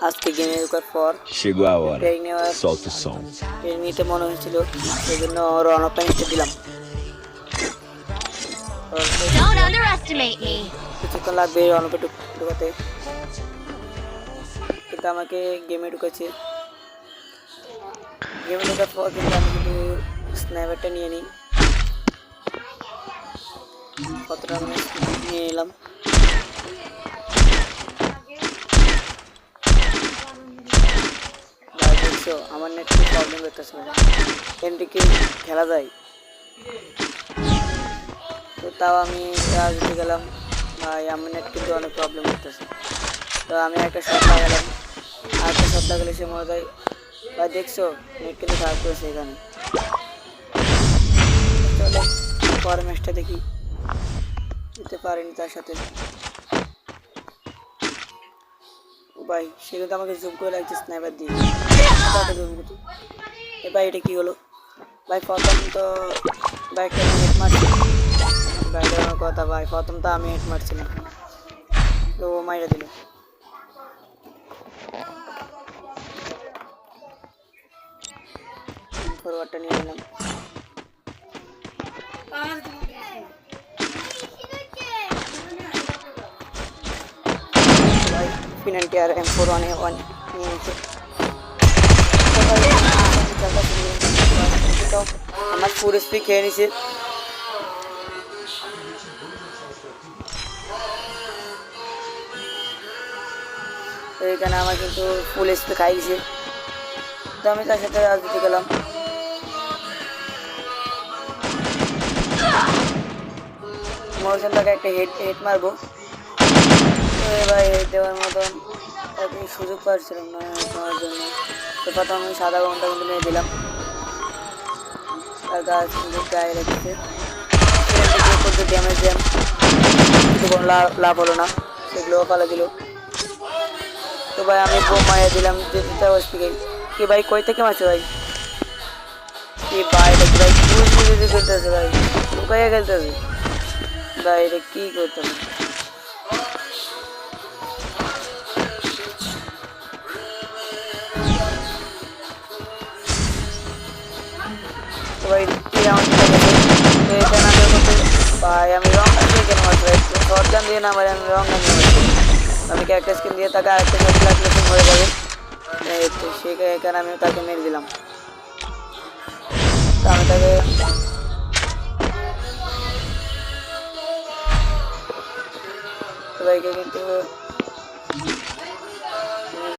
আজকে গেমে ঢোকার পর Chegou a hora. ট্রেনিং নেওয়ার Solta o som. ট্রেনিং নিতে মনে হয়েছিল, সেই জন্য রন অফ প্যানিকটা দিলাম। Don't underestimate me. কিছুক্ষণ লাগবে রন অফে ঢুকাতে, কিন্তু আমাকে গেমে ঢুকেছে। গেমে ঢোকার পর কিন্তু আমি কিন্তু স্ন্যাপারটা নিয়ে নিই, কতটা মানে নিয়ে নিলাম। দেখছো আমার নেট খুব প্রবলেম করতেছে, এনটিকে খেলা যায় তো তাও আমি দিতে গেলাম। ভাই আমার নেট কিন্তু অনেক প্রবলেম করতেছে, তো আমি একটা শট লাগালাম, আর একটা শট লাগালে সে মনে হয়। ভাই দেখছো নেট কিন্তু খারাপ করেছে এখানে। চলো পরের ম্যাচটা দেখি, দিতে পারিনি তার সাথে। ভাই সে কিন্তু আমাকে জুম করে লাগছে স্নাইপার দিয়ে, জুম করতে। ভাই এটা কি হলো ভাই? প্রথম তো বাইকটা আমি হেড মারছি, বাইকের আমার কথা ভাই, প্রথম তো আমি হেড মারছিলাম, তো ও মাইরা দিল। ফরওয়ার্ডটা নিয়ে নিলাম। ভাই ফিনান্টি আর M4-1A1 নিয়ে নিচ্ছে। আমার ফুল স্পিড খেয়ে নিছে। এখানে আমার কিন্তু ফুল স্পিড খাই দিছে, তো আমি তার সাথে রাজ দিতে গেলাম। মৌসুম তাকে একটা হেড মারবো, তো এবার হেড দেওয়ার মতন তাকে সুযোগ পাচ্ছিলাম না নেওয়ার জন্য। তো প্রথম আমি সাদা ঘন্টা কিন্তু নিয়ে দিলাম, তার গাছ কিন্তু গায়ে রেখেছে, ড্যামেজ দেন, কিন্তু কোনো লাভ হলো না, সেগুলোও পালা দিল। তো ভাই আমি বোম মারিয়ে দিলাম কি ভাই, কই থেকে মারছে ভাই? কি ভাই দেখি ভাই খেলতেছে ভাই, লুকাইয়া খেলতেছে ভাই, এটা কি করতে হবে? তো ভাই কি রাউন্ড তো এখানে আমি করতে ভাই, আমি রং গান দিয়ে কেন মারছি ভাই? শর্ট গান দিয়ে না মারি, আমি রং গান দিয়ে মারছি। আমি ক্যারেক্টার স্কিন দিয়ে তাকে আরেকটা শট লাগলে সে মরে যাবে, তো সেখানে আমি তাকে মেরে দিলাম। তো আমি তাকে সবাইকে কিন্তু